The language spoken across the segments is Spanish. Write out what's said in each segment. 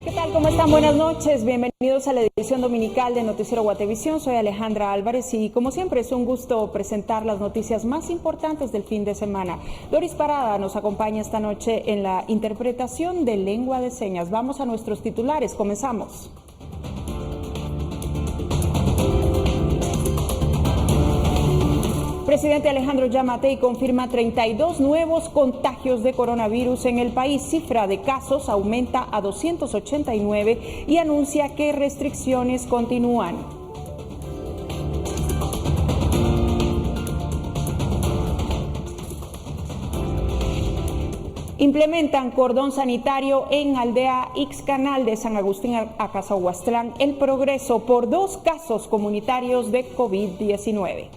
¿Qué tal? ¿Cómo están? Buenas noches. Bienvenidos a la edición dominical de Noticiero Guatevisión. Soy Alejandra Álvarez y como siempre es un gusto presentar las noticias más importantes del fin de semana. Doris Parada nos acompaña esta noche en la interpretación de lengua de señas. Vamos a nuestros titulares. Comenzamos. Presidente Alejandro Giammattei confirma 32 nuevos contagios de coronavirus en el país. Cifra de casos aumenta a 289 y anuncia que restricciones continúan. Implementan cordón sanitario en aldea Ixcanal de San Agustín a Casahuastlán, El Progreso, por 2 casos comunitarios de COVID-19.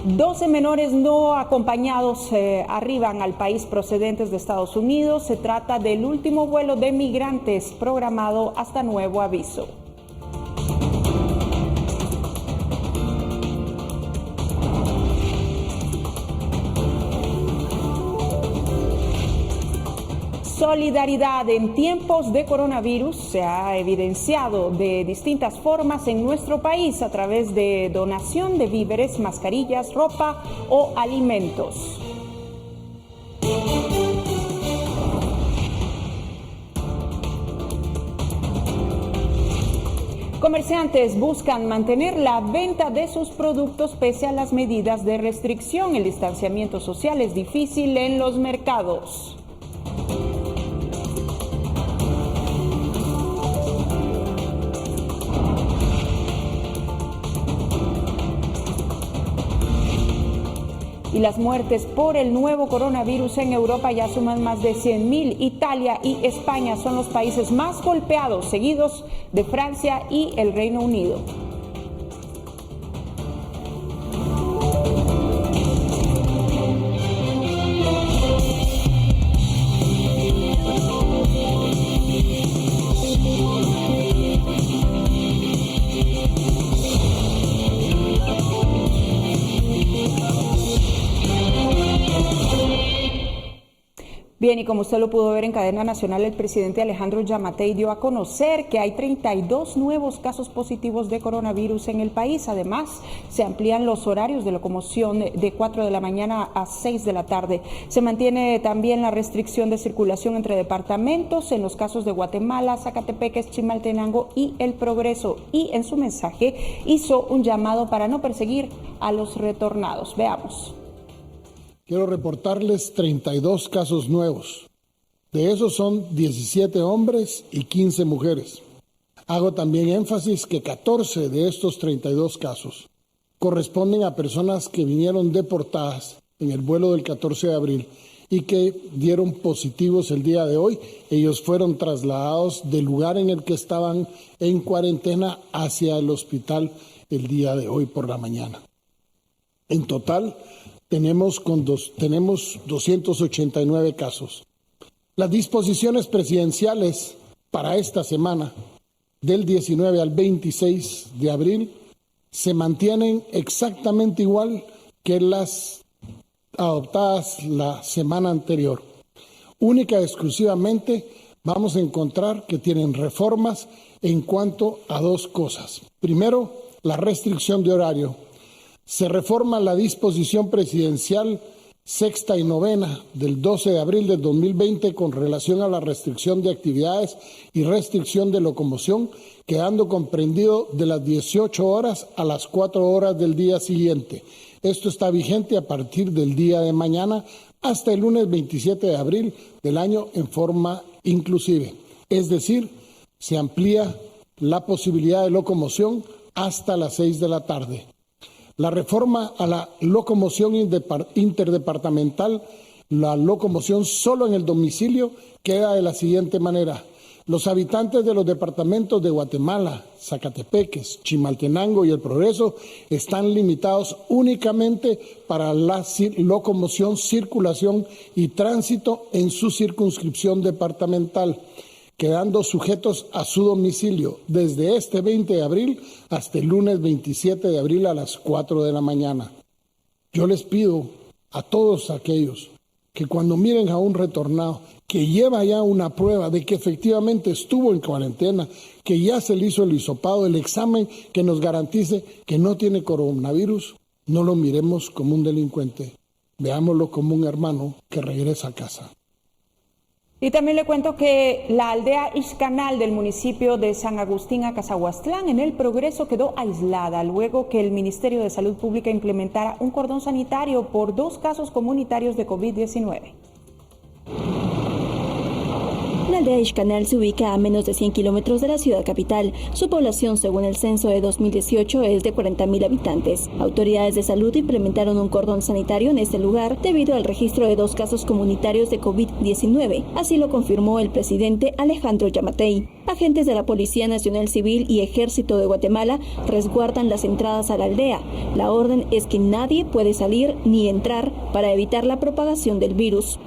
Doce menores no acompañados arriban al país procedentes de Estados Unidos. Se trata del último vuelo de migrantes programado hasta nuevo aviso. Solidaridad en tiempos de coronavirus se ha evidenciado de distintas formas en nuestro país a través de donación de víveres, mascarillas, ropa o alimentos. Comerciantes buscan mantener la venta de sus productos pese a las medidas de restricción. El distanciamiento social es difícil en los mercados. Y las muertes por el nuevo coronavirus en Europa ya suman más de 100.000. Italia y España son los países más golpeados, seguidos de Francia y el Reino Unido. Bien, y como usted lo pudo ver en cadena nacional, el presidente Alejandro Giammattei dio a conocer que hay 32 nuevos casos positivos de coronavirus en el país. Además, se amplían los horarios de locomoción de 4 de la mañana a 6 de la tarde. Se mantiene también la restricción de circulación entre departamentos en los casos de Guatemala, Zacatepeques, Chimaltenango y El Progreso. Y en su mensaje hizo un llamado para no perseguir a los retornados. Veamos. Quiero reportarles 32 casos nuevos. De esos son 17 hombres y 15 mujeres. Hago también énfasis que 14 de estos 32 casos corresponden a personas que vinieron deportadas en el vuelo del 14 de abril y que dieron positivos el día de hoy. Ellos fueron trasladados del lugar en el que estaban en cuarentena hacia el hospital el día de hoy por la mañana. En total, tenemos 289 casos. Las disposiciones presidenciales para esta semana, del 19 al 26 de abril, se mantienen exactamente igual que las adoptadas la semana anterior. Única y exclusivamente vamos a encontrar que tienen reformas en cuanto a 2 cosas. Primero, la restricción de horario. Se reforma la disposición presidencial sexta y novena del 12 de abril del 2020 con relación a la restricción de actividades y restricción de locomoción, quedando comprendido de las 18 horas a las 4 horas del día siguiente. Esto está vigente a partir del día de mañana hasta el lunes 27 de abril del año en forma inclusive. Es decir, se amplía la posibilidad de locomoción hasta las 6 de la tarde. La reforma a la locomoción interdepartamental, la locomoción solo en el domicilio, queda de la siguiente manera. Los habitantes de los departamentos de Guatemala, Zacatepeques, Chimaltenango y El Progreso están limitados únicamente para la locomoción, circulación y tránsito en su circunscripción departamental. quedando sujetos a su domicilio desde este 20 de abril hasta el lunes 27 de abril a las 4 de la mañana. Yo les pido a todos aquellos que cuando miren a un retornado que lleva ya una prueba de que efectivamente estuvo en cuarentena, que ya se le hizo el hisopado, el examen que nos garantice que no tiene coronavirus, no lo miremos como un delincuente, veámoslo como un hermano que regresa a casa. Y también le cuento que la aldea Ixcanal del municipio de San Agustín a Cazahuastlán en El Progreso quedó aislada luego que el Ministerio de Salud Pública implementara un cordón sanitario por 2 casos comunitarios de COVID-19. La aldea Ixcanal se ubica a menos de 100 kilómetros de la ciudad capital. Su población, según el censo de 2018, es de 40.000 habitantes. Autoridades de salud implementaron un cordón sanitario en este lugar debido al registro de 2 casos comunitarios de COVID-19. Así lo confirmó el presidente Alejandro Yamatei. Agentes de la Policía Nacional Civil y Ejército de Guatemala resguardan las entradas a la aldea. La orden es que nadie puede salir ni entrar para evitar la propagación del virus.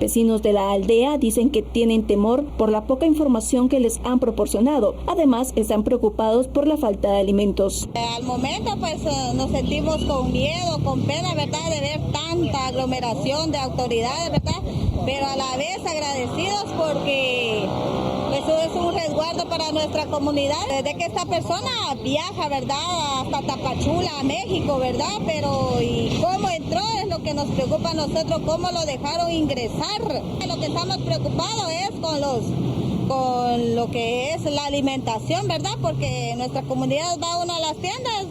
Vecinos de la aldea dicen que tienen temor por la poca información que les han proporcionado. Además, están preocupados por la falta de alimentos. Al momento, pues nos sentimos con miedo, con pena, ¿verdad?, de ver tanta aglomeración de autoridades, ¿verdad?, pero a la vez agradecidos porque pues es un resguardo para nuestra comunidad. Desde que esta persona viaja, ¿verdad?, hasta Tapachula, a México, ¿verdad?, pero ¿y cómo entró? Es lo que nos preocupa a nosotros, cómo lo dejaron ingresar. Lo que estamos preocupados es con lo que es la alimentación, ¿verdad?, porque en nuestra comunidad va uno a las tiendas,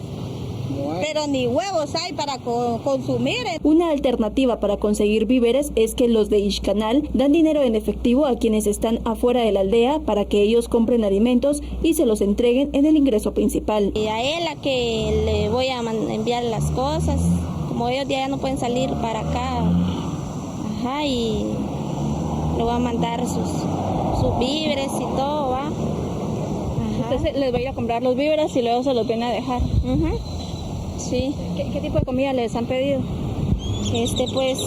pero ni huevos hay para consumir. Una alternativa para conseguir víveres es que los de Ixcanal dan dinero en efectivo a quienes están afuera de la aldea para que ellos compren alimentos y se los entreguen en el ingreso principal. Y a él a que le voy a enviar las cosas, como ellos ya no pueden salir para acá, y le voy a mandar sus víveres y todo, ¿va? Entonces les va a ir a comprar los víveres y luego se los viene a dejar. Sí. ¿Qué tipo de comida les han pedido? Pues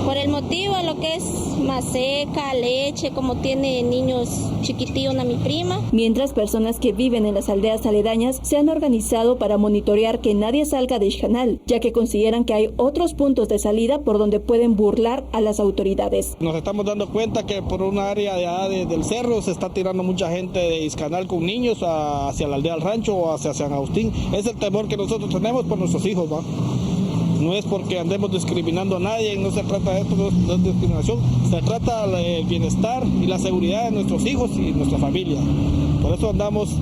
por el motivo lo que es maseca, leche, como tiene niños chiquitillos a mi prima. Mientras, personas que viven en las aldeas aledañas se han organizado para monitorear que nadie salga de Ixcanal, ya que consideran que hay otros puntos de salida por donde pueden burlar a las autoridades. Nos estamos dando cuenta que por una área de allá del cerro se está tirando mucha gente de Ixcanal con niños hacia la aldea del rancho o hacia San Agustín. Es el temor que nosotros tenemos por nuestros hijos, ¿va? No es porque andemos discriminando a nadie, no se trata de esto, no es discriminación, se trata del bienestar y la seguridad de nuestros hijos y nuestra familia. Por eso andamos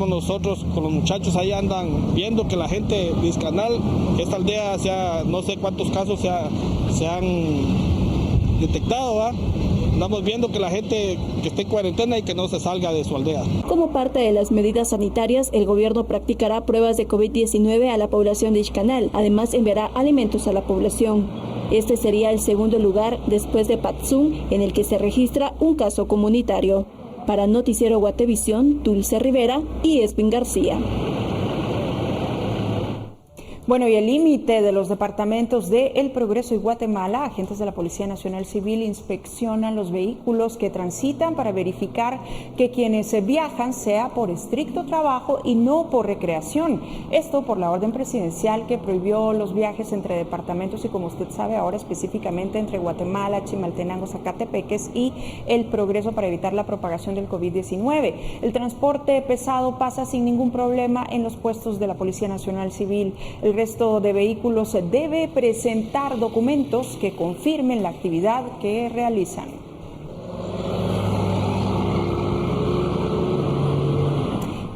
nosotros con los muchachos ahí, andan viendo que la gente de Ixcanal, esta aldea, no sé cuántos casos se han detectado, ¿va? Andamos viendo que la gente que esté en cuarentena y que no se salga de su aldea. Como parte de las medidas sanitarias, el gobierno practicará pruebas de COVID-19 a la población de Ixcanal. Además, enviará alimentos a la población. Este sería el segundo lugar después de Patzún en el que se registra un caso comunitario. Para Noticiero Guatevisión, Dulce Rivera y Espin García. Bueno, y el límite de los departamentos de El Progreso y Guatemala, agentes de la Policía Nacional Civil inspeccionan los vehículos que transitan para verificar que quienes viajan sea por estricto trabajo y no por recreación. Esto por la orden presidencial que prohibió los viajes entre departamentos y, como usted sabe, ahora específicamente entre Guatemala, Chimaltenango, Zacatepeques y El Progreso para evitar la propagación del COVID-19. El transporte pesado pasa sin ningún problema en los puestos de la Policía Nacional Civil. El resto de vehículos debe presentar documentos que confirmen la actividad que realizan.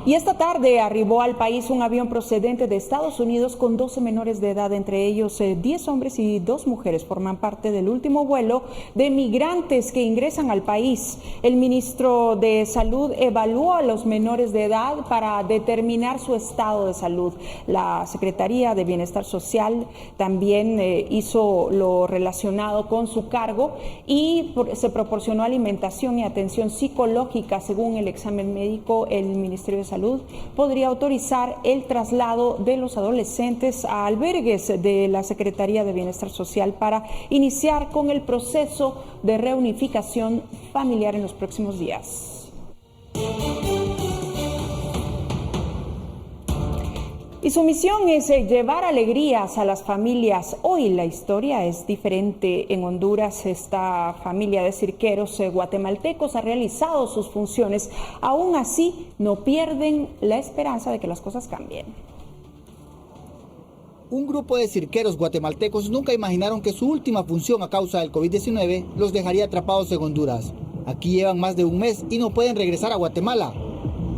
Y esta tarde arribó al país un avión procedente de Estados Unidos con 12 menores de edad, entre ellos 10 hombres y 2 mujeres. Forman parte del último vuelo de migrantes que ingresan al país. El ministro de Salud evaluó a los menores de edad para determinar su estado de salud. La Secretaría de Bienestar Social también hizo lo relacionado con su cargo y se proporcionó alimentación y atención psicológica según el examen médico. El Ministerio de Salud Salud podría autorizar el traslado de los adolescentes a albergues de la Secretaría de Bienestar Social para iniciar con el proceso de reunificación familiar en los próximos días. Y su misión es llevar alegrías a las familias. Hoy la historia es diferente. En Honduras, esta familia de cirqueros guatemaltecos ha realizado sus funciones. Aún así, no pierden la esperanza de que las cosas cambien. Un grupo de cirqueros guatemaltecos nunca imaginaron que su última función a causa del COVID-19 los dejaría atrapados en Honduras. Aquí llevan más de un mes y no pueden regresar a Guatemala.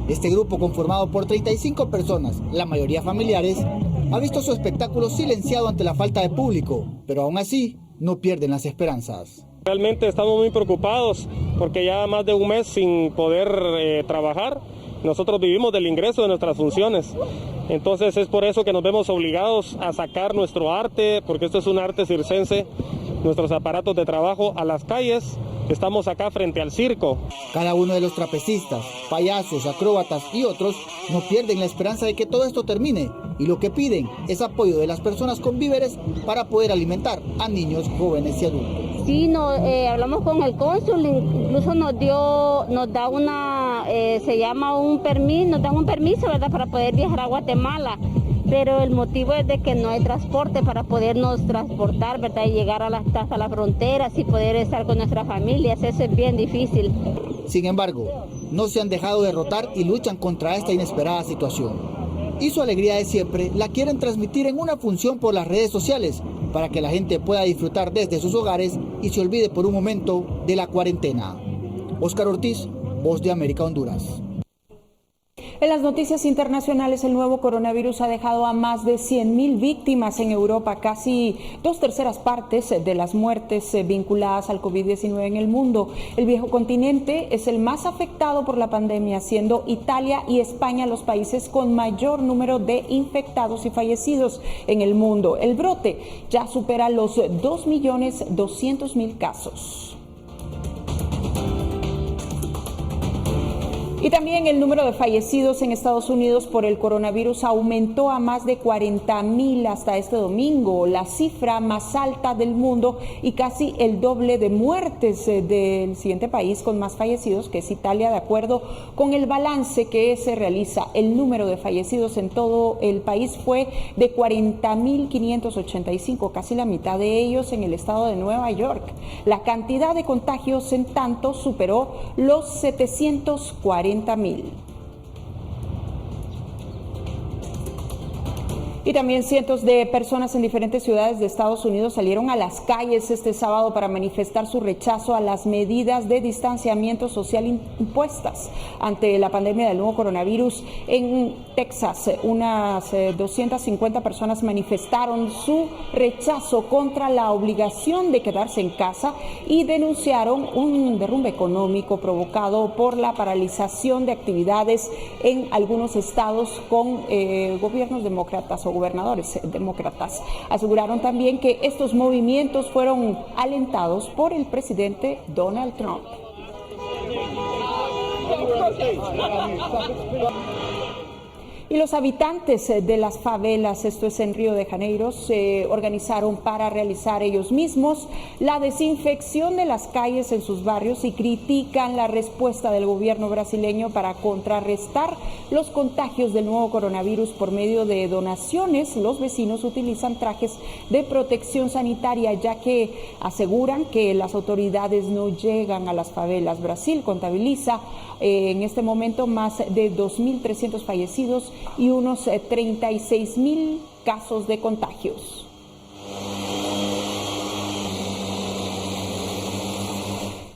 Este grupo, conformado por 35 personas, la mayoría familiares, ha visto su espectáculo silenciado ante la falta de público, pero aún así no pierden las esperanzas. Realmente estamos muy preocupados porque ya más de un mes sin poder trabajar. Nosotros vivimos del ingreso de nuestras funciones. Entonces es por eso que nos vemos obligados a sacar nuestro arte, porque esto es un arte circense, nuestros aparatos de trabajo a las calles. Estamos acá frente al circo. Cada uno de los trapecistas, payasos, acróbatas y otros no pierden la esperanza de que todo esto termine, y lo que piden es apoyo de las personas con víveres para poder alimentar a niños, jóvenes y adultos. Sí, hablamos con el cónsul, incluso nos da un permiso, ¿verdad?, para poder viajar a Guatemala. Pero el motivo es de que no hay transporte para podernos transportar, ¿verdad?, y llegar hasta la frontera y poder estar con nuestras familias. Eso es bien difícil. Sin embargo, no se han dejado derrotar y luchan contra esta inesperada situación. Y su alegría de siempre la quieren transmitir en una función por las redes sociales para que la gente pueda disfrutar desde sus hogares y se olvide por un momento de la cuarentena. Óscar Ortiz, Voz de América, Honduras. En las noticias internacionales, el nuevo coronavirus ha dejado a más de 100,000 víctimas en Europa, casi 2/3 partes de las muertes vinculadas al COVID-19 en el mundo. El viejo continente es el más afectado por la pandemia, siendo Italia y España los países con mayor número de infectados y fallecidos en el mundo. El brote ya supera los 2.200.000 casos. Y también el número de fallecidos en Estados Unidos por el coronavirus aumentó a más de 40,000 hasta este domingo, la cifra más alta del mundo y casi el doble de muertes del siguiente país con más fallecidos, que es Italia. De acuerdo con el balance que se realiza, el número de fallecidos en todo el país fue de 40,585, casi la mitad de ellos en el estado de Nueva York. La cantidad de contagios, en tanto, superó los 740,000. Y también cientos de personas en diferentes ciudades de Estados Unidos salieron a las calles este sábado para manifestar su rechazo a las medidas de distanciamiento social impuestas ante la pandemia del nuevo coronavirus. En Texas, unas 250 personas manifestaron su rechazo contra la obligación de quedarse en casa y denunciaron un derrumbe económico provocado por la paralización de actividades en algunos estados con gobiernos demócratas o gobernadores demócratas. Aseguraron también que estos movimientos fueron alentados por el presidente Donald Trump. Y los habitantes de las favelas, esto es en Río de Janeiro, se organizaron para realizar ellos mismos la desinfección de las calles en sus barrios y critican la respuesta del gobierno brasileño para contrarrestar los contagios del nuevo coronavirus por medio de donaciones. Los vecinos utilizan trajes de protección sanitaria, ya que aseguran que las autoridades no llegan a las favelas. Brasil contabiliza en este momento más de 2.300 fallecidos y unos 36,000 casos de contagios.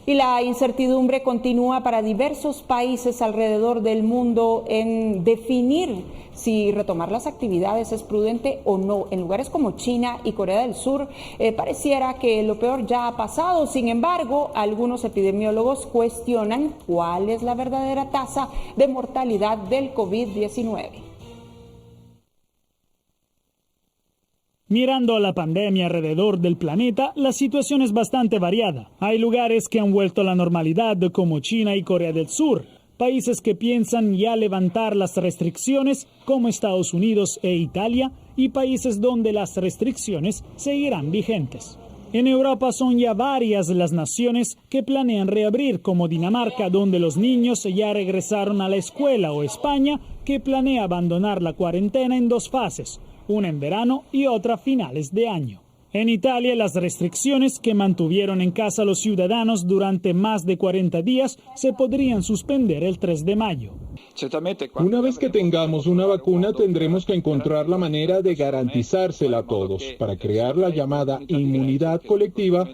Y la incertidumbre continúa para diversos países alrededor del mundo en definir si retomar las actividades es prudente o no. En lugares como China y Corea del Sur pareciera que lo peor ya ha pasado. Sin embargo, algunos epidemiólogos cuestionan cuál es la verdadera tasa de mortalidad del COVID-19. Mirando a la pandemia alrededor del planeta, la situación es bastante variada. Hay lugares que han vuelto a la normalidad, como China y Corea del Sur, países que piensan ya levantar las restricciones como Estados Unidos e Italia y países donde las restricciones seguirán vigentes. En Europa son ya varias las naciones que planean reabrir, como Dinamarca, donde los niños ya regresaron a la escuela, o España, que planea abandonar la cuarentena en 2 fases, una en verano y otra a finales de año. En Italia, las restricciones que mantuvieron en casa a los ciudadanos durante más de 40 días se podrían suspender el 3 de mayo. Una vez que tengamos una vacuna, tendremos que encontrar la manera de garantizársela a todos para crear la llamada inmunidad colectiva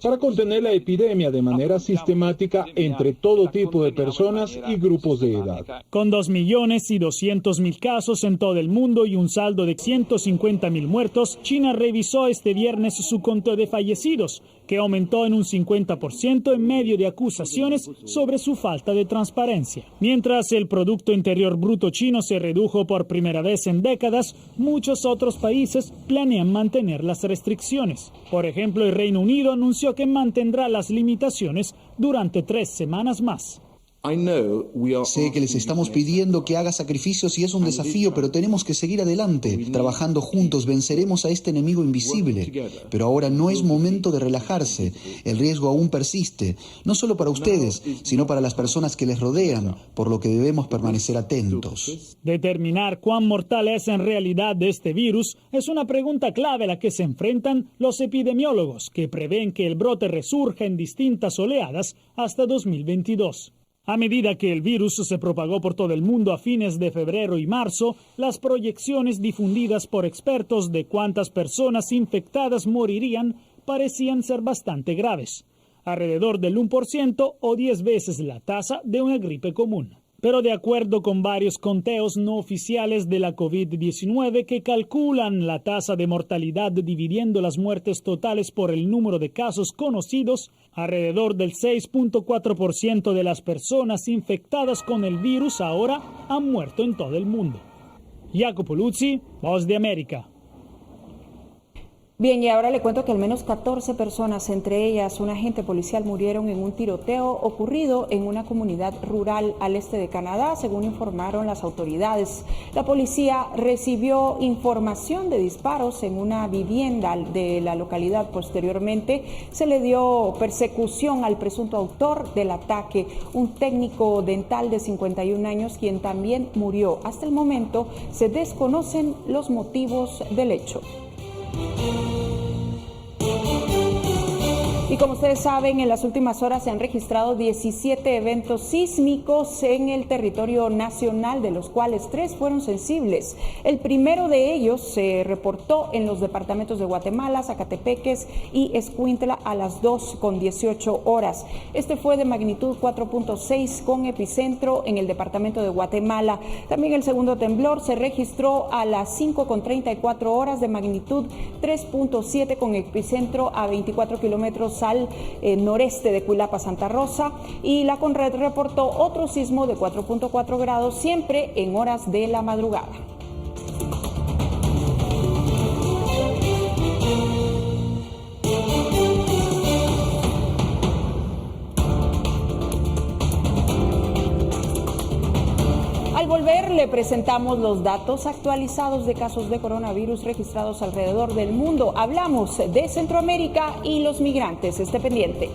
para contener la epidemia de manera sistemática entre todo tipo de personas y grupos de edad. Con 2.200.000 casos en todo el mundo y un saldo de 150.000 muertos, China revisó este viernes su conteo de fallecidos, que aumentó en un 50% en medio de acusaciones sobre su falta de transparencia. Mientras el Producto Interior Bruto chino se redujo por primera vez en décadas, muchos otros países planean mantener las restricciones. Por ejemplo, el Reino Unido anunció que mantendrá las limitaciones durante 3 semanas más. Sé que les estamos pidiendo que haga sacrificios y es un desafío, pero tenemos que seguir adelante. Trabajando juntos venceremos a este enemigo invisible. Pero ahora no es momento de relajarse. El riesgo aún persiste, no solo para ustedes, sino para las personas que les rodean, por lo que debemos permanecer atentos. Determinar cuán mortal es en realidad este virus es una pregunta clave a la que se enfrentan los epidemiólogos, que prevén que el brote resurja en distintas oleadas hasta 2022. A medida que el virus se propagó por todo el mundo a fines de febrero y marzo, las proyecciones difundidas por expertos de cuántas personas infectadas morirían parecían ser bastante graves, alrededor del 1% o 10 veces la tasa de una gripe común. Pero de acuerdo con varios conteos no oficiales de la COVID-19 que calculan la tasa de mortalidad dividiendo las muertes totales por el número de casos conocidos, alrededor del 6.4% de las personas infectadas con el virus ahora han muerto en todo el mundo. Jacopo Luzzi, Voz de América. Bien, y ahora le cuento que al menos 14 personas, entre ellas un agente policial, murieron en un tiroteo ocurrido en una comunidad rural al este de Canadá, según informaron las autoridades. La policía recibió información de disparos en una vivienda de la localidad. Posteriormente se le dio persecución al presunto autor del ataque, un técnico dental de 51 años, quien también murió. Hasta el momento se desconocen los motivos del hecho. Y como ustedes saben, en las últimas horas se han registrado 17 eventos sísmicos en el territorio nacional, de los cuales 3 fueron sensibles. El primero de ellos se reportó en los departamentos de Guatemala, Zacatepeques y Escuintla a las 2:18 horas. Este fue de magnitud 4.6 con epicentro en el departamento de Guatemala. También el segundo temblor se registró a las 5:34 horas de magnitud 3.7 con epicentro a 24 kilómetros al noreste de Cuilapa, Santa Rosa, y la Conred reportó otro sismo de 4.4 grados, siempre en horas de la madrugada. Al volver le presentamos los datos actualizados de casos de coronavirus registrados alrededor del mundo. Hablamos de Centroamérica y los migrantes. Esté pendiente.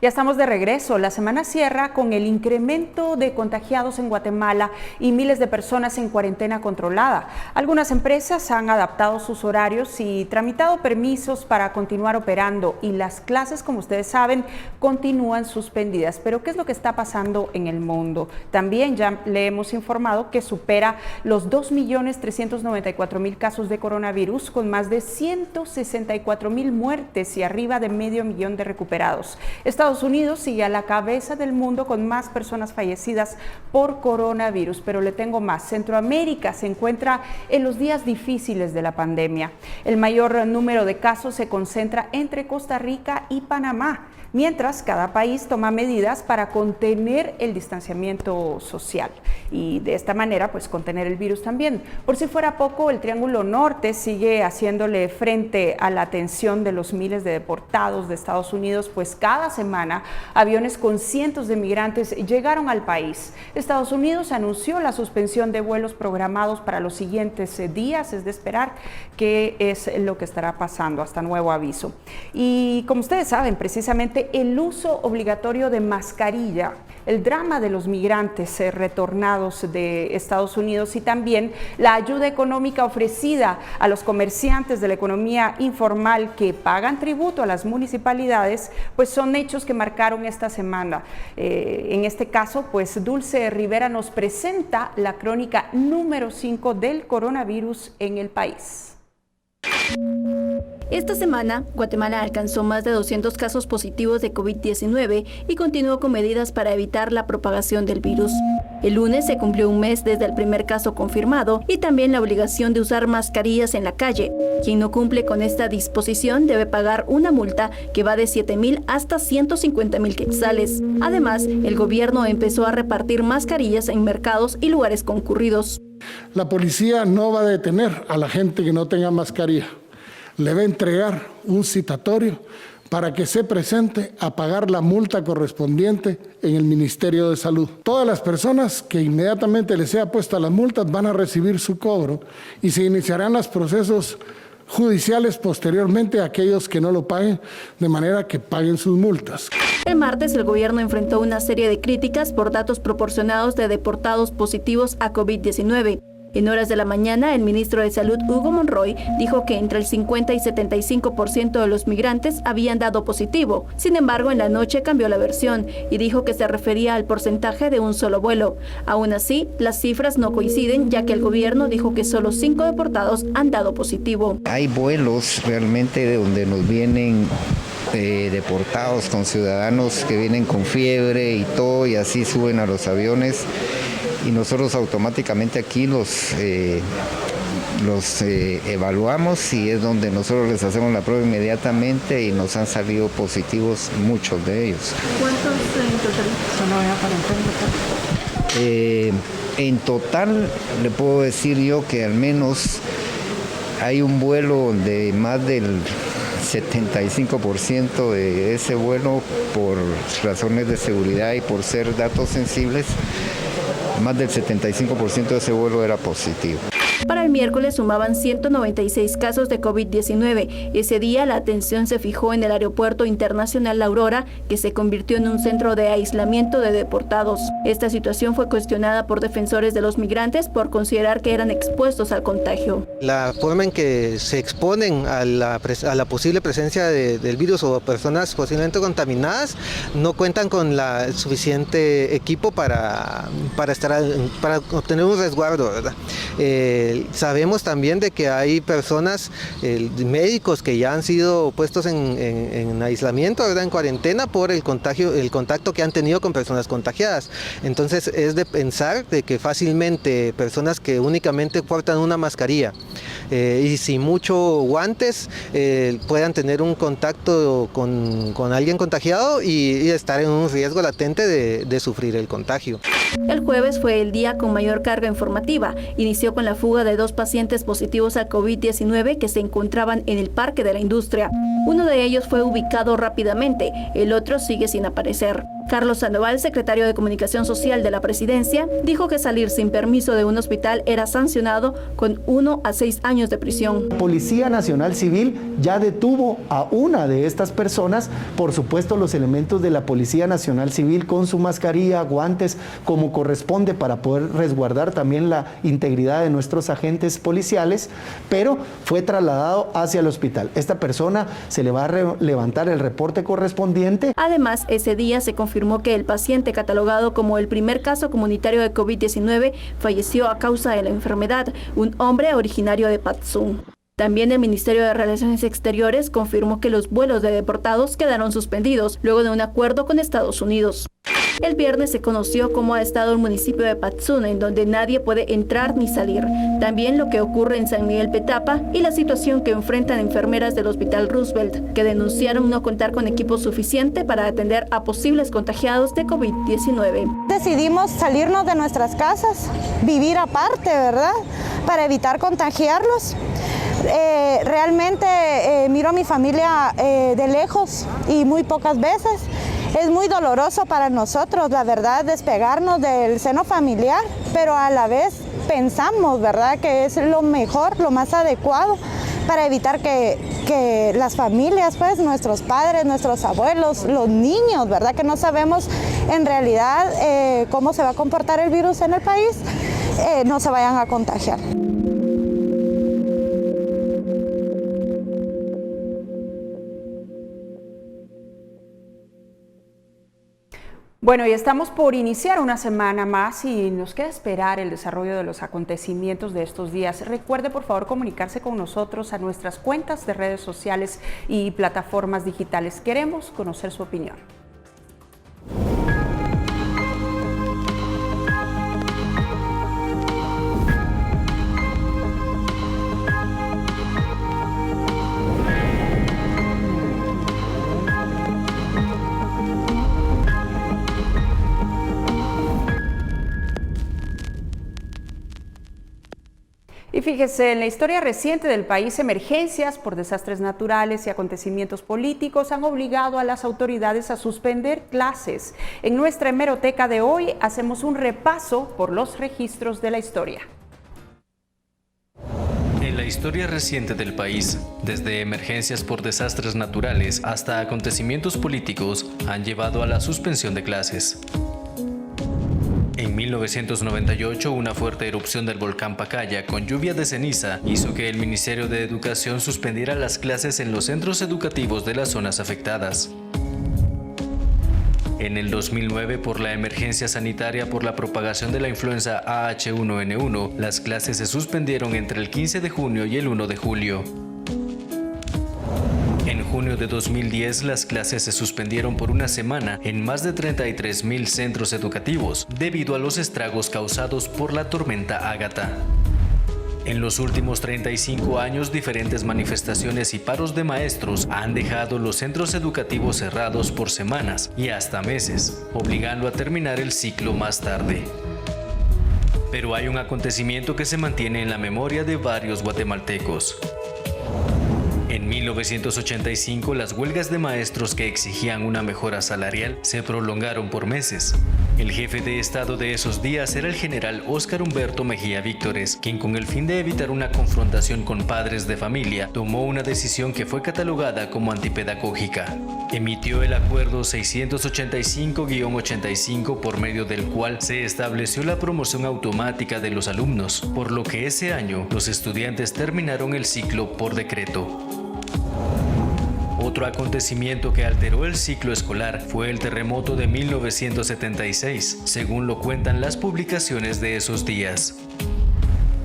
Ya estamos de regreso. La semana cierra con el incremento de contagiados en Guatemala y miles de personas en cuarentena controlada. Algunas empresas han adaptado sus horarios y tramitado permisos para continuar operando, y las clases, como ustedes saben, continúan suspendidas. Pero ¿qué es lo que está pasando en el mundo? También ya le hemos informado que supera los 2.394.000 casos de coronavirus, con más de 164.000 muertes y arriba de 500.000 de recuperados. Estados Unidos sigue a la cabeza del mundo con más personas fallecidas por coronavirus, pero le tengo más. Centroamérica se encuentra en los días difíciles de la pandemia. El mayor número de casos se concentra entre Costa Rica y Panamá. mientras cada país toma medidas para contener el distanciamiento social y de esta manera pues contener el virus también. Por si fuera poco, el Triángulo Norte sigue haciéndole frente a la atención de los miles de deportados de Estados Unidos, pues cada semana aviones con cientos de migrantes llegaron al país. Estados Unidos anunció la suspensión de vuelos programados para los siguientes días, es de esperar qué es lo que estará pasando hasta nuevo aviso. Y como ustedes saben, precisamente el uso obligatorio de mascarilla, el drama de los migrantes retornados de Estados Unidos y también la ayuda económica ofrecida a los comerciantes de la economía informal que pagan tributo a las municipalidades, pues son hechos que marcaron esta semana. En este caso, pues Dulce Rivera nos presenta la crónica número 5 del coronavirus en el país. Esta semana, Guatemala alcanzó más de 200 casos positivos de COVID-19 y continuó con medidas para evitar la propagación del virus. El lunes se cumplió un mes desde el primer caso confirmado y también la obligación de usar mascarillas en la calle. Quien no cumple con esta disposición debe pagar una multa que va de 7,000 hasta 150,000 quetzales. Además, el gobierno empezó a repartir mascarillas en mercados y lugares concurridos. La policía no va a detener a la gente que no tenga mascarilla. Le va a entregar un citatorio para que se presente a pagar la multa correspondiente en el Ministerio de Salud. Todas las personas que inmediatamente les sea puesta las multas van a recibir su cobro y se iniciarán los procesos judiciales posteriormente a aquellos que no lo paguen, de manera que paguen sus multas. El martes el gobierno enfrentó una serie de críticas por datos proporcionados de deportados positivos a COVID-19. En horas de la mañana, el ministro de Salud, Hugo Monroy, dijo que entre el 50 y 75% de los migrantes habían dado positivo. Sin embargo, en la noche cambió la versión y dijo que se refería al porcentaje de un solo vuelo. Aún así, las cifras no coinciden, ya que el gobierno dijo que solo 5 deportados han dado positivo. Hay vuelos realmente de donde nos vienen deportados con ciudadanos que vienen con fiebre y todo, y así suben a los aviones. Y nosotros automáticamente aquí los evaluamos y es donde nosotros les hacemos la prueba inmediatamente y nos han salido positivos muchos de ellos. ¿Cuántos en total? En total le puedo decir yo que al menos hay un vuelo de más del 75% de ese vuelo, por razones de seguridad y por ser datos sensibles, más del 75% de ese vuelo era positivo. Para el miércoles sumaban 196 casos de COVID-19. Ese día la atención se fijó en el Aeropuerto Internacional La Aurora, que se convirtió en un centro de aislamiento de deportados. Esta situación fue cuestionada por defensores de los migrantes por considerar que eran expuestos al contagio. La forma en que se exponen a la posible presencia del virus o personas posiblemente contaminadas no cuentan con el suficiente equipo para obtener un resguardo, ¿verdad? Sabemos también de que hay personas, médicos que ya han sido puestos en aislamiento, ¿verdad?, en cuarentena por el contacto que han tenido con personas contagiadas. Entonces es de pensar de que fácilmente personas que únicamente portan una mascarilla y sin mucho guantes puedan tener un contacto con alguien contagiado y estar en un riesgo latente de sufrir el contagio. El jueves fue el día con mayor carga informativa. Inició con la fuga de 2 pacientes positivos al COVID-19 que se encontraban en el Parque de la Industria. Uno de ellos fue ubicado rápidamente, el otro sigue sin aparecer. Carlos Sandoval, secretario de Comunicación Social de la Presidencia, dijo que salir sin permiso de un hospital era sancionado con 1 a 6 años de prisión. Policía Nacional Civil ya detuvo a una de estas personas. Por supuesto, los elementos de la Policía Nacional Civil con su mascarilla, guantes, como corresponde para poder resguardar también la integridad de nuestros agentes policiales, pero fue trasladado hacia el hospital. Esta persona se le va a levantar el reporte correspondiente. Además, ese día se confirmó que el paciente catalogado como el primer caso comunitario de COVID-19 falleció a causa de la enfermedad, un hombre originario de Patzún. También el Ministerio de Relaciones Exteriores confirmó que los vuelos de deportados quedaron suspendidos luego de un acuerdo con Estados Unidos. El viernes se conoció cómo ha estado el municipio de Patzún, en donde nadie puede entrar ni salir. También lo que ocurre en San Miguel Petapa y la situación que enfrentan enfermeras del Hospital Roosevelt, que denunciaron no contar con equipo suficiente para atender a posibles contagiados de COVID-19. Decidimos salirnos de nuestras casas, vivir aparte, ¿verdad? Para evitar contagiarlos. Realmente miro a mi familia de lejos y muy pocas veces. Es muy doloroso para nosotros, la verdad, despegarnos del seno familiar, pero a la vez pensamos, ¿verdad?, que es lo mejor, lo más adecuado para evitar que las familias, pues, nuestros padres, nuestros abuelos, los niños, ¿verdad?, que no sabemos en realidad cómo se va a comportar el virus en el país, no se vayan a contagiar. Bueno, y estamos por iniciar una semana más y nos queda esperar el desarrollo de los acontecimientos de estos días. Recuerde, por favor, comunicarse con nosotros a nuestras cuentas de redes sociales y plataformas digitales. Queremos conocer su opinión. Y fíjese, en la historia reciente del país, emergencias por desastres naturales y acontecimientos políticos han obligado a las autoridades a suspender clases. En nuestra hemeroteca de hoy hacemos un repaso por los registros de la historia. En la historia reciente del país, desde emergencias por desastres naturales hasta acontecimientos políticos, han llevado a la suspensión de clases. En 1998, una fuerte erupción del volcán Pacaya con lluvia de ceniza hizo que el Ministerio de Educación suspendiera las clases en los centros educativos de las zonas afectadas. En el 2009, por la emergencia sanitaria por la propagación de la influenza AH1N1, las clases se suspendieron entre el 15 de junio y el 1 de julio. En junio de 2010, las clases se suspendieron por una semana en más de 33.000 centros educativos debido a los estragos causados por la tormenta Ágata. En los últimos 35 años, diferentes manifestaciones y paros de maestros han dejado los centros educativos cerrados por semanas y hasta meses, obligando a terminar el ciclo más tarde. Pero hay un acontecimiento que se mantiene en la memoria de varios guatemaltecos. En 1985, las huelgas de maestros que exigían una mejora salarial se prolongaron por meses. El jefe de Estado de esos días era el general Óscar Humberto Mejía Víctores, quien, con el fin de evitar una confrontación con padres de familia, tomó una decisión que fue catalogada como antipedagógica. Emitió el Acuerdo 685-85, por medio del cual se estableció la promoción automática de los alumnos, por lo que ese año los estudiantes terminaron el ciclo por decreto. Otro acontecimiento que alteró el ciclo escolar fue el terremoto de 1976, según lo cuentan las publicaciones de esos días.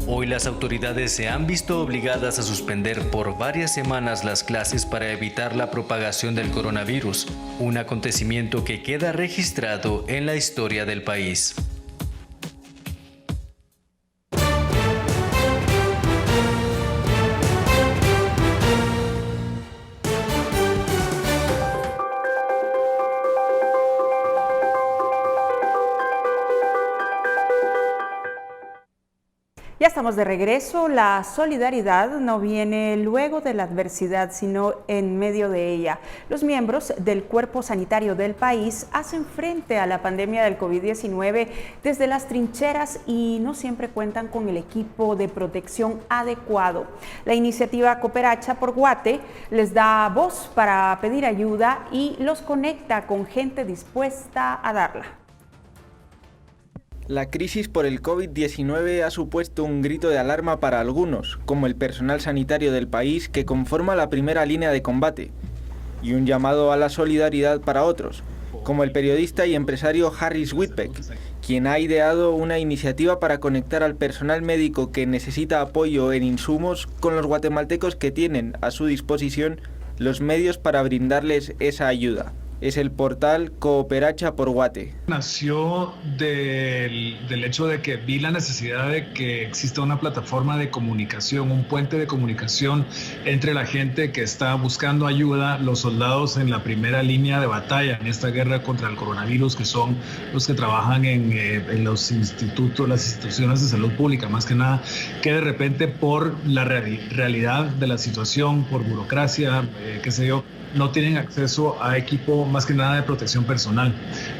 Hoy las autoridades se han visto obligadas a suspender por varias semanas las clases para evitar la propagación del coronavirus, un acontecimiento que queda registrado en la historia del país. Ya estamos de regreso. La solidaridad no viene luego de la adversidad, sino en medio de ella. Los miembros del cuerpo sanitario del país hacen frente a la pandemia del COVID-19 desde las trincheras y no siempre cuentan con el equipo de protección adecuado. La iniciativa Cooperacha por Guate les da voz para pedir ayuda y los conecta con gente dispuesta a darla. La crisis por el COVID-19 ha supuesto un grito de alarma para algunos, como el personal sanitario del país que conforma la primera línea de combate, y un llamado a la solidaridad para otros, como el periodista y empresario Harris Whitbeck, quien ha ideado una iniciativa para conectar al personal médico que necesita apoyo en insumos con los guatemaltecos que tienen a su disposición los medios para brindarles esa ayuda. es el portal Cooperacha por Guate. Nació del hecho de que vi la necesidad de que exista una plataforma de comunicación, un puente de comunicación entre la gente que está buscando ayuda, los soldados en la primera línea de batalla en esta guerra contra el coronavirus, que son los que trabajan en los institutos, las instituciones de salud pública, más que nada, que de repente por la realidad de la situación, por burocracia, qué sé yo, no tienen acceso a equipo más que nada de protección personal,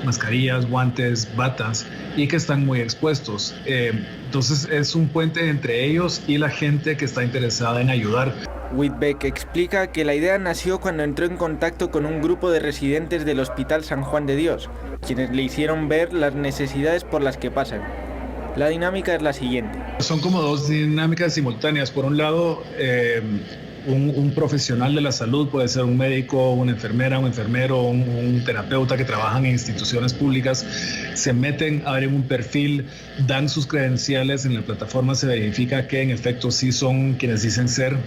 mascarillas, guantes, batas, y que están muy expuestos. Entonces es un puente entre ellos y la gente que está interesada en ayudar. Whitbeck explica que la idea nació cuando entró en contacto con un grupo de residentes del Hospital San Juan de Dios, quienes le hicieron ver las necesidades por las que pasan. La dinámica es la siguiente. Son como dos dinámicas simultáneas. Por un lado, un profesional de la salud, puede ser un médico, una enfermera, un enfermero, un terapeuta que trabajan en instituciones públicas, se meten, abren un perfil, dan sus credenciales, en la plataforma se verifica que en efecto sí son quienes dicen ser,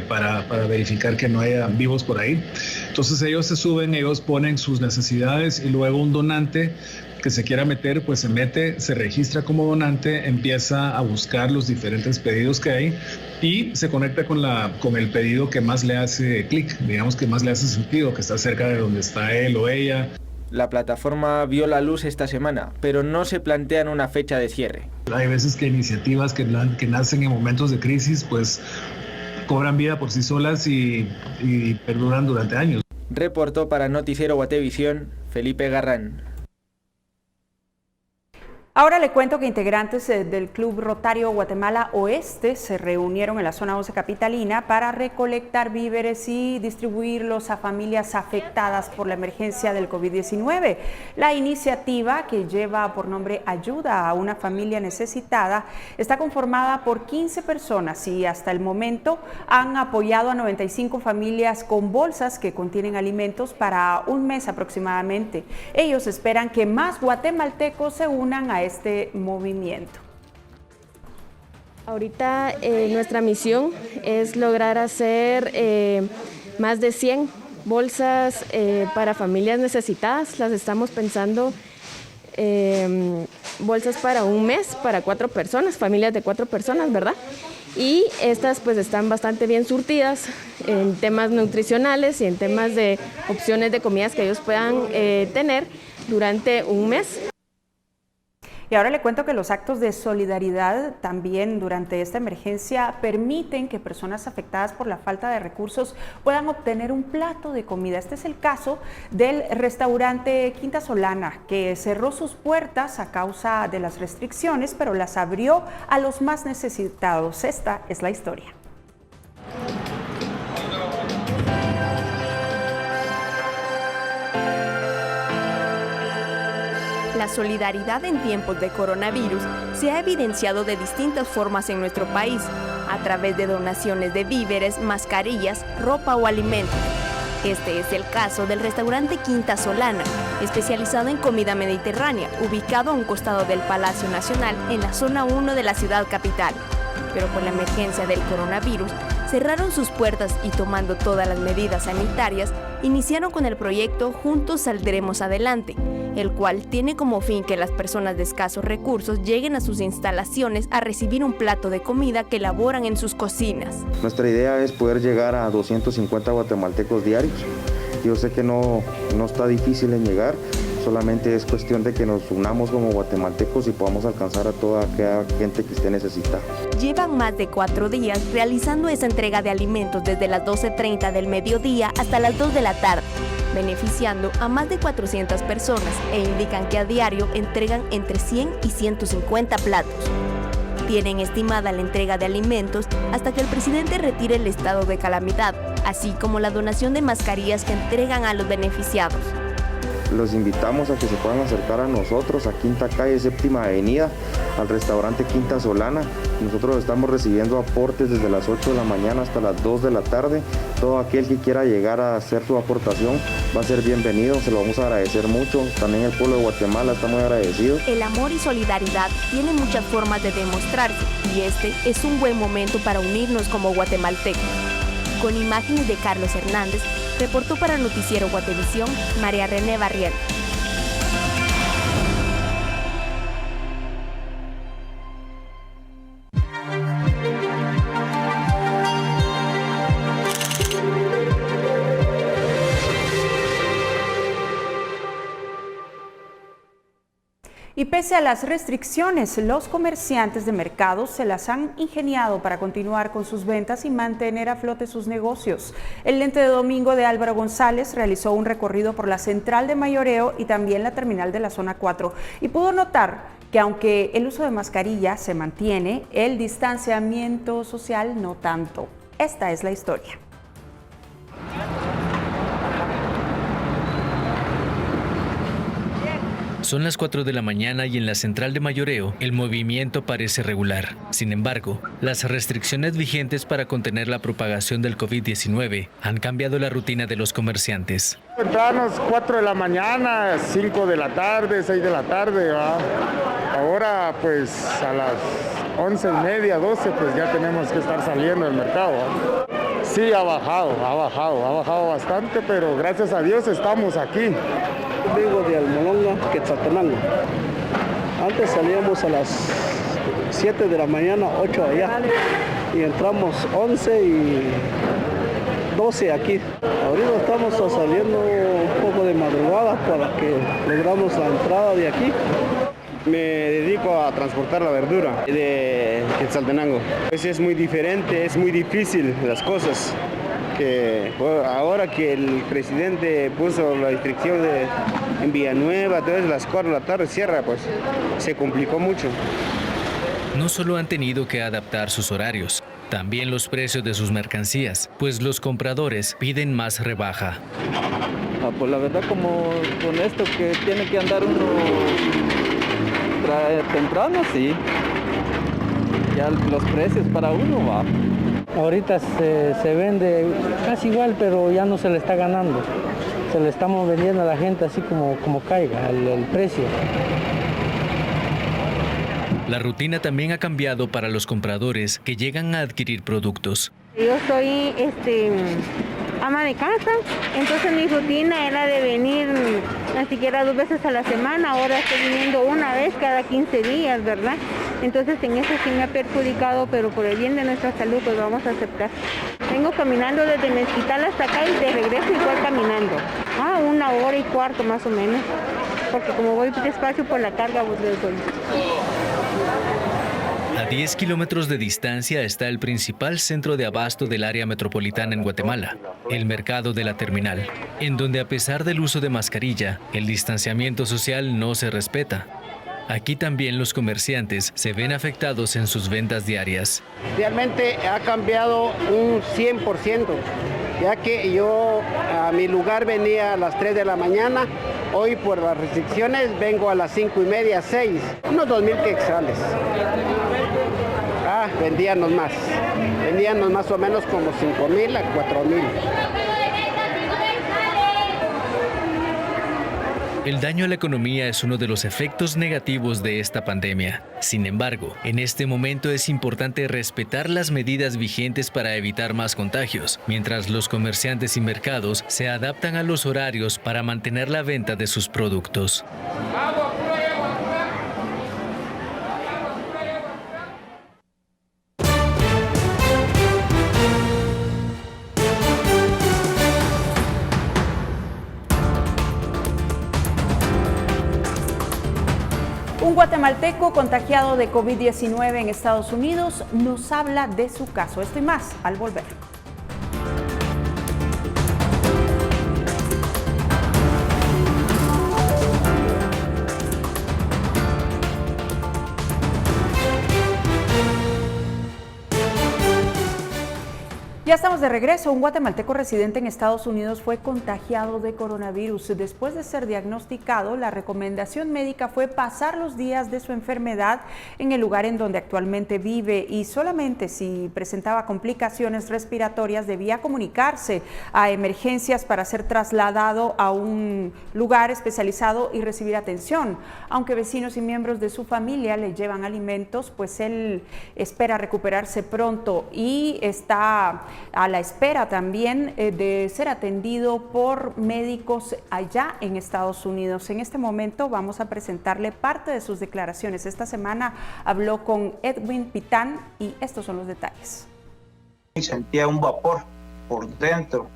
para verificar que no haya vivos por ahí. Entonces ellos se suben, ellos ponen sus necesidades y luego un donante que se quiera meter, pues se mete, se registra como donante, empieza a buscar los diferentes pedidos que hay y se conecta con el pedido que más le hace clic, digamos que más le hace sentido, que está cerca de donde está él o ella. La plataforma vio la luz esta semana, pero no se plantean una fecha de cierre. Hay veces que iniciativas que nacen en momentos de crisis, pues cobran vida por sí solas y perduran durante años. Reportó para Noticiero Guatevisión, Felipe Garrán. Ahora le cuento que integrantes del Club Rotario Guatemala Oeste se reunieron en la zona 11 capitalina para recolectar víveres y distribuirlos a familias afectadas por la emergencia del COVID-19. La iniciativa, que lleva por nombre Ayuda a una familia necesitada, está conformada por 15 personas y hasta el momento han apoyado a 95 familias con bolsas que contienen alimentos para un mes aproximadamente. Ellos esperan que más guatemaltecos se unan a este movimiento. Ahorita nuestra misión es lograr hacer más de 100 bolsas para familias necesitadas. Las estamos pensando bolsas para un mes, para 4 personas, familias de 4 personas, ¿verdad? Y estas pues están bastante bien surtidas en temas nutricionales y en temas de opciones de comidas que ellos puedan tener durante un mes. Y ahora le cuento que los actos de solidaridad también durante esta emergencia permiten que personas afectadas por la falta de recursos puedan obtener un plato de comida. Este es el caso del restaurante Quinta Solana, que cerró sus puertas a causa de las restricciones, pero las abrió a los más necesitados. Esta es la historia. La solidaridad en tiempos de coronavirus se ha evidenciado de distintas formas en nuestro país, a través de donaciones de víveres, mascarillas, ropa o alimentos. Este es el caso del restaurante Quinta Solana, especializado en comida mediterránea, ubicado a un costado del Palacio Nacional en la zona 1 de la ciudad capital. Pero por la emergencia del coronavirus, cerraron sus puertas y tomando todas las medidas sanitarias, iniciaron con el proyecto Juntos Saldremos Adelante, el cual tiene como fin que las personas de escasos recursos lleguen a sus instalaciones a recibir un plato de comida que elaboran en sus cocinas. Nuestra idea es poder llegar a 250 guatemaltecos diarios. Yo sé que no está difícil en llegar, solamente es cuestión de que nos unamos como guatemaltecos y podamos alcanzar a toda aquella gente que esté necesitada. Llevan más de 4 días realizando esa entrega de alimentos desde las 12:30 del mediodía hasta las 2 de la tarde, beneficiando a más de 400 personas e indican que a diario entregan entre 100 y 150 platos. Tienen estimada la entrega de alimentos hasta que el presidente retire el estado de calamidad, así como la donación de mascarillas que entregan a los beneficiados. Los invitamos a que se puedan acercar a nosotros a Quinta Calle, Séptima Avenida, al restaurante Quinta Solana. Nosotros estamos recibiendo aportes desde las 8 de la mañana hasta las 2 de la tarde. Todo aquel que quiera llegar a hacer su aportación va a ser bienvenido, se lo vamos a agradecer mucho. También el pueblo de Guatemala está muy agradecido. El amor y solidaridad tienen muchas formas de demostrarse y este es un buen momento para unirnos como guatemaltecos. Con imágenes de Carlos Hernández, Reportó para Noticiero Guatevisión, María René Barriel. Y pese a las restricciones, los comerciantes de mercados se las han ingeniado para continuar con sus ventas y mantener a flote sus negocios. El Lente de Domingo de Álvaro González realizó un recorrido por la central de mayoreo y también la terminal de la zona 4 y pudo notar que aunque el uso de mascarilla se mantiene, el distanciamiento social no tanto. Esta es la historia. Son las 4 de la mañana y en la central de mayoreo el movimiento parece regular. Sin embargo, las restricciones vigentes para contener la propagación del COVID-19 han cambiado la rutina de los comerciantes. Entramos 4 de la mañana, 5 de la tarde, 6 de la tarde, ¿va? Ahora pues a las 11:30, 12 pues ya tenemos que estar saliendo del mercado, ¿va? Sí, ha bajado bastante, pero gracias a Dios estamos aquí. Vengo de Almolonga, Quetzaltenango. Antes salíamos a las 7 de la mañana, 8 allá, y entramos 11 y 12 aquí. Ahorita estamos saliendo un poco de madrugada para que logramos la entrada de aquí. Me dedico a transportar la verdura de Quetzaltenango. Pues es muy diferente, es muy difícil las cosas. Que ahora que el presidente puso la restricción en Villanueva, entonces a las 4 de la tarde cierra, pues se complicó mucho. No solo han tenido que adaptar sus horarios, también los precios de sus mercancías, pues los compradores piden más rebaja. Pues la verdad, como con esto que tiene que andar uno temprano, sí. Ya los precios para uno va. Ahorita se vende casi igual, pero ya no se le está ganando. Se le estamos vendiendo a la gente así como caiga el precio. La rutina también ha cambiado para los compradores que llegan a adquirir productos. Yo soy ama de casa, entonces mi rutina era de venir ni siquiera 2 veces a la semana, ahora estoy viniendo una vez cada 15 días, ¿verdad? Entonces en eso sí me ha perjudicado, pero por el bien de nuestra salud pues vamos a aceptar. Vengo caminando desde Mezquital hasta acá y de regreso igual caminando. 1 hora y cuarto más o menos, porque como voy despacio por la carga, pues les doy. A 10 kilómetros de distancia está el principal centro de abasto del área metropolitana en Guatemala, el mercado de la terminal, en donde a pesar del uso de mascarilla, el distanciamiento social no se respeta. Aquí también los comerciantes se ven afectados en sus ventas diarias. Realmente ha cambiado un 100%, ya que yo a mi lugar venía a las 3 de la mañana, hoy por las restricciones vengo a las 5:30, 6, unos 2,000 quetzales. Vendíamos más o menos como 5,000 a 4,000. El daño a la economía es uno de los efectos negativos de esta pandemia. Sin embargo, en este momento es importante respetar las medidas vigentes para evitar más contagios, mientras los comerciantes y mercados se adaptan a los horarios para mantener la venta de sus productos. Un guatemalteco contagiado de COVID-19 en Estados Unidos nos habla de su caso. Esto y más al volver. Ya estamos de regreso. Un guatemalteco residente en Estados Unidos fue contagiado de coronavirus. Después de ser diagnosticado, la recomendación médica fue pasar los días de su enfermedad en el lugar en donde actualmente vive y solamente si presentaba complicaciones respiratorias debía comunicarse a emergencias para ser trasladado a un lugar especializado y recibir atención. Aunque vecinos y miembros de su familia le llevan alimentos, pues él espera recuperarse pronto y está a la espera también de ser atendido por médicos allá en Estados Unidos. En este momento vamos a presentarle parte de sus declaraciones. Esta semana habló con Edwin Pitán y estos son los detalles. Sentía un vapor por dentro,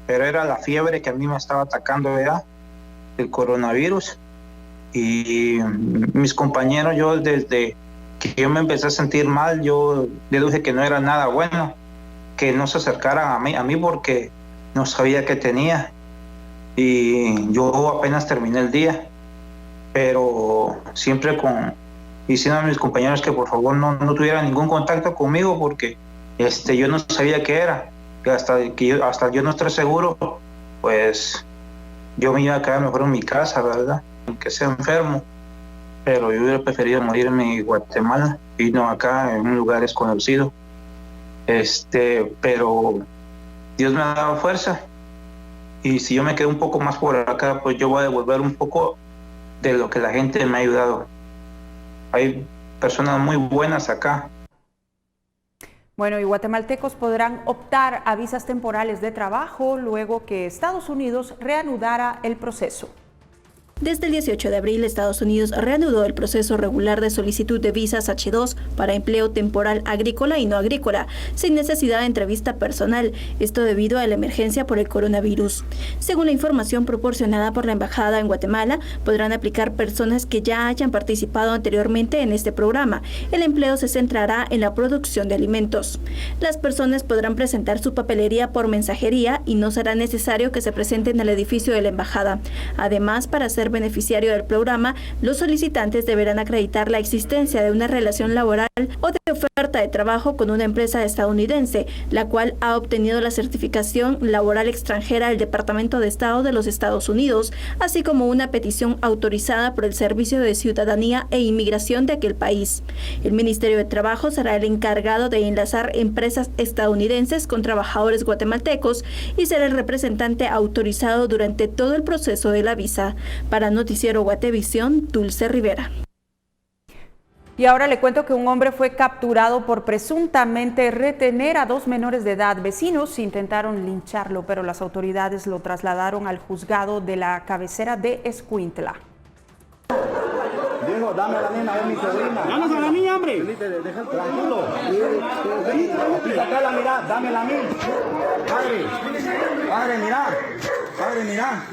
pero era la fiebre que a mí me estaba atacando ya, el coronavirus. Y mis compañeros, yo desde que yo me empecé a sentir mal, yo deduje que no era nada bueno, que no se acercaran a mí porque no sabía qué tenía. Y yo apenas terminé el día, pero siempre diciendo a mis compañeros que por favor no tuvieran ningún contacto conmigo porque yo no sabía qué era. Que hasta yo no esté seguro, pues yo me iba a quedar mejor en mi casa, ¿verdad? Aunque sea enfermo, pero yo hubiera preferido morirme en Guatemala y no acá en un lugar desconocido. Pero Dios me ha dado fuerza y si yo me quedo un poco más por acá, pues yo voy a devolver un poco de lo que la gente me ha ayudado. Hay personas muy buenas acá. Bueno, y guatemaltecos podrán optar a visas temporales de trabajo luego que Estados Unidos reanudara el proceso. Desde el 18 de abril, Estados Unidos reanudó el proceso regular de solicitud de visas H-2 para empleo temporal agrícola y no agrícola, sin necesidad de entrevista personal, esto debido a la emergencia por el coronavirus. Según la información proporcionada por la Embajada en Guatemala, podrán aplicar personas que ya hayan participado anteriormente en este programa. El empleo se centrará en la producción de alimentos. Las personas podrán presentar su papelería por mensajería y no será necesario que se presenten al edificio de la Embajada. Además, para ser beneficiario del programa, los solicitantes deberán acreditar la existencia de una relación laboral o de oferta de trabajo con una empresa estadounidense, la cual ha obtenido la certificación laboral extranjera del Departamento de Estado de los Estados Unidos, así como una petición autorizada por el Servicio de Ciudadanía e Inmigración de aquel país. El Ministerio de Trabajo será el encargado de enlazar empresas estadounidenses con trabajadores guatemaltecos y será el representante autorizado durante todo el proceso de la visa. Para Noticiero Guatevisión, Dulce Rivera. Y ahora le cuento que un hombre fue capturado por presuntamente retener a 2 menores de edad. Vecinos intentaron lincharlo, pero las autoridades lo trasladaron al juzgado de la cabecera de Escuintla. Diego, dame a la nena, es mi sobrina. Danos a la niña, hombre. Tranquilo. Sacala, mira, dámela a mí. Padre, mira. Padre, mira.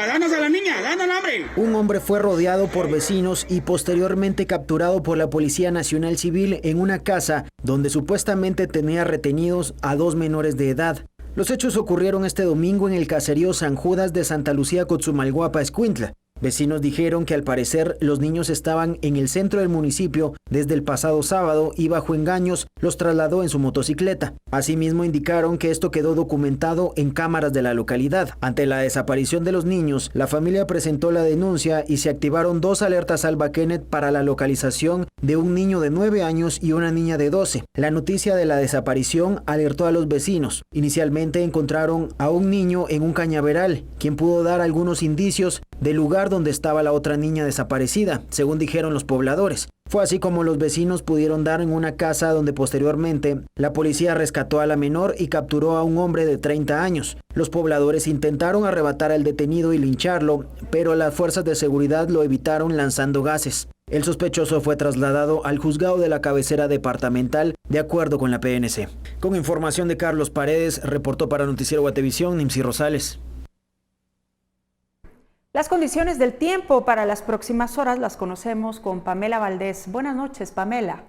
Danos a la niña, danos, hombre. Un hombre fue rodeado por vecinos y posteriormente capturado por la Policía Nacional Civil en una casa donde supuestamente tenía retenidos a 2 menores de edad. Los hechos ocurrieron este domingo en el caserío San Judas de Santa Lucía, Cotzumalguapa, Escuintla. Vecinos dijeron que al parecer los niños estaban en el centro del municipio desde el pasado sábado y bajo engaños los trasladó en su motocicleta. Asimismo indicaron que esto quedó documentado en cámaras de la localidad. Ante la desaparición de los niños, la familia presentó la denuncia y se activaron 2 alertas Alba Kenneth para la localización de un niño de 9 años y una niña de 12. La noticia de la desaparición alertó a los vecinos. Inicialmente encontraron a un niño en un cañaveral, quien pudo dar algunos indicios del lugar donde estaba la otra niña desaparecida, según dijeron los pobladores. Fue así como los vecinos pudieron dar en una casa donde posteriormente la policía rescató a la menor y capturó a un hombre de 30 años. Los pobladores intentaron arrebatar al detenido y lincharlo, pero las fuerzas de seguridad lo evitaron lanzando gases. El sospechoso fue trasladado al juzgado de la cabecera departamental de acuerdo con la PNC. Con información de Carlos Paredes, reportó para Noticiero Guatevisión, Nimsi Rosales. Las condiciones del tiempo para las próximas horas las conocemos con Pamela Valdés. Buenas noches, Pamela.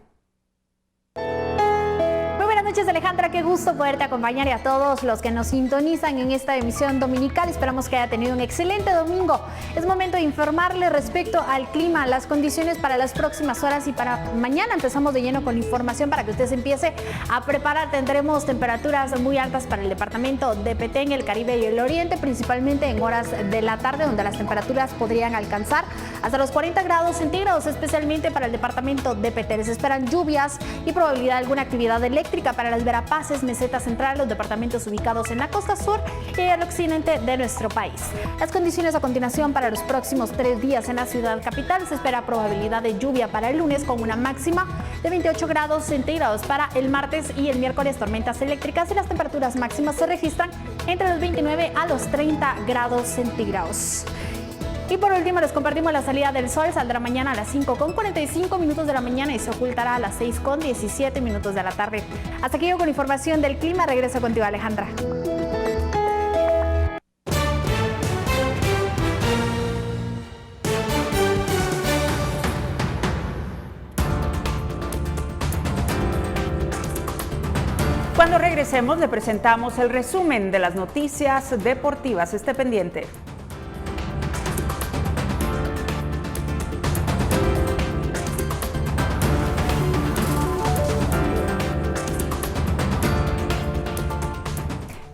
Buenas noches, Alejandra, qué gusto poderte acompañar y a todos los que nos sintonizan en esta emisión dominical. Esperamos que haya tenido un excelente domingo. Es momento de informarle respecto al clima, las condiciones para las próximas horas y para mañana. Empezamos de lleno con información para que usted se empiece a preparar. Tendremos temperaturas muy altas para el departamento de Petén, el Caribe y el Oriente, principalmente en horas de la tarde, donde las temperaturas podrían alcanzar hasta los 40 grados centígrados, especialmente para el departamento de Petén. Se esperan lluvias y probabilidad de alguna actividad eléctrica para para las Verapaces, Meseta Central, los departamentos ubicados en la costa sur y el occidente de nuestro país. Las condiciones a continuación para los próximos 3 días en la ciudad capital. Se espera probabilidad de lluvia para el lunes con una máxima de 28 grados centígrados. Para el martes y el miércoles, tormentas eléctricas, y las temperaturas máximas se registran entre los 29 a los 30 grados centígrados. Y por último les compartimos la salida del sol. Saldrá mañana a las 5:45 de la mañana y se ocultará a las 6:17 de la tarde. Hasta aquí yo con información del clima. Regreso contigo, Alejandra. Cuando regresemos le presentamos el resumen de las noticias deportivas. Esté pendiente.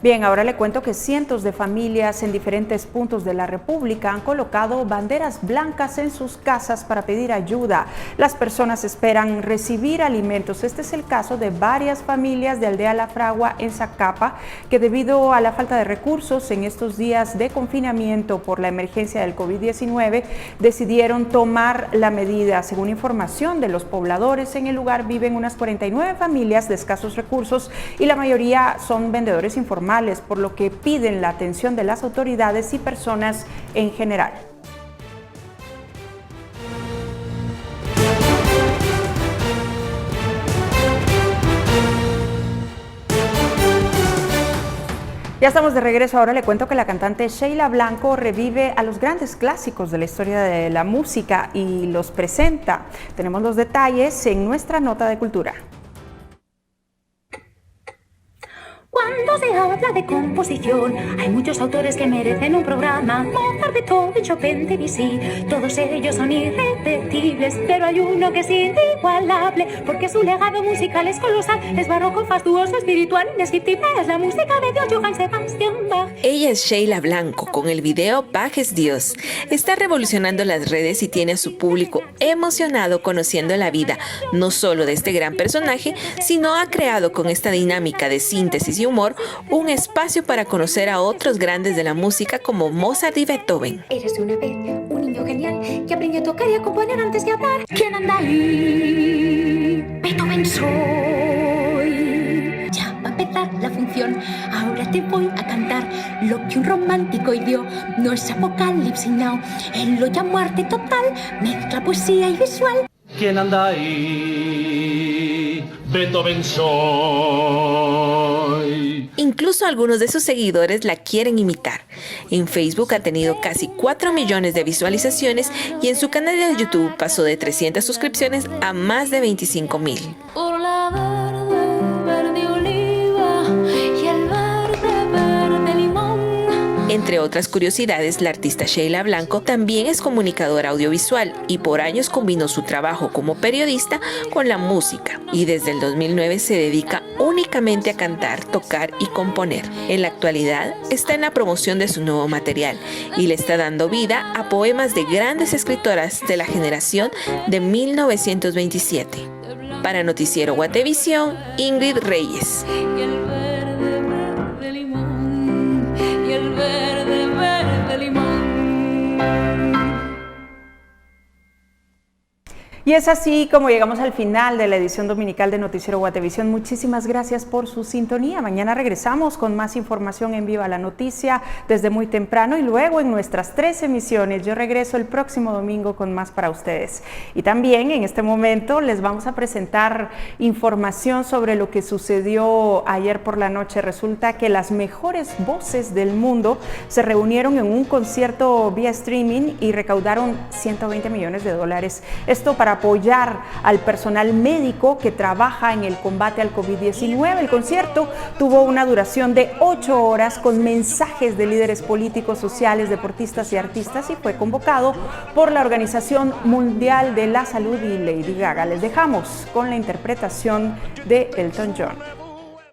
Bien, ahora le cuento que cientos de familias en diferentes puntos de la República han colocado banderas blancas en sus casas para pedir ayuda. Las personas esperan recibir alimentos. Este es el caso de varias familias de Aldea La Fragua en Zacapa, que debido a la falta de recursos en estos días de confinamiento por la emergencia del COVID-19, decidieron tomar la medida. Según información de los pobladores, en el lugar viven unas 49 familias de escasos recursos y la mayoría son vendedores informales, por lo que piden la atención de las autoridades y personas en general. Ya estamos de regreso. Ahora le cuento que la cantante Sheila Blanco revive a los grandes clásicos de la historia de la música y los presenta. Tenemos los detalles en nuestra nota de cultura. Cuando se habla de composición, hay muchos autores que merecen un programa. Mozart, Beethoven, Chopin, Debussy, todos ellos son irrepetibles, pero hay uno que es inigualable, porque su legado musical es colosal, es barroco, fastuoso, espiritual, indescriptible, es la música de Dios, Johann Sebastian Bach. Ella es Sheila Blanco, con el video Bach es Dios. Está revolucionando las redes y tiene a su público emocionado conociendo la vida, no solo de este gran personaje, sino ha creado con esta dinámica de síntesis y humor un espacio para conocer a otros grandes de la música como Mozart y Beethoven. Eres una vez un niño genial que aprendió a tocar y a componer antes de hablar. ¿Quién anda ahí? Beethoven soy. Ya va a empezar la función. Ahora te voy a cantar lo que un romántico ideó. No es Apocalipsis Now. Él lo llamó arte total. Mezcla poesía y visual. ¿Quién anda ahí? Beethoven soy. Incluso algunos de sus seguidores la quieren imitar. En Facebook ha tenido casi 4 millones de visualizaciones y en su canal de YouTube pasó de 300 suscripciones a más de 25,000. Por la verde, verde oliva y el verde, verde limón. Entre otras curiosidades, la artista Sheila Blanco también es comunicadora audiovisual y por años combinó su trabajo como periodista con la música y desde el 2009 se dedica únicamente a cantar, tocar y componer. En la actualidad está en la promoción de su nuevo material y le está dando vida a poemas de grandes escritoras de la generación de 1927. Para Noticiero Guatevisión, Ingrid Reyes. Y el verde, verde limón. Y el verde, verde limón. Y es así como llegamos al final de la edición dominical de Noticiero Guatevisión. Muchísimas gracias por su sintonía. Mañana regresamos con más información en Viva la Noticia desde muy temprano y luego en nuestras 3 emisiones. Yo regreso el próximo domingo con más para ustedes. Y también en este momento les vamos a presentar información sobre lo que sucedió ayer por la noche. Resulta que las mejores voces del mundo se reunieron en un concierto vía streaming y recaudaron $120 millones. Esto para apoyar al personal médico que trabaja en el combate al COVID-19. El concierto tuvo una duración de 8 horas con mensajes de líderes políticos, sociales, deportistas y artistas y fue convocado por la Organización Mundial de la Salud y Lady Gaga. Les dejamos con la interpretación de Elton John.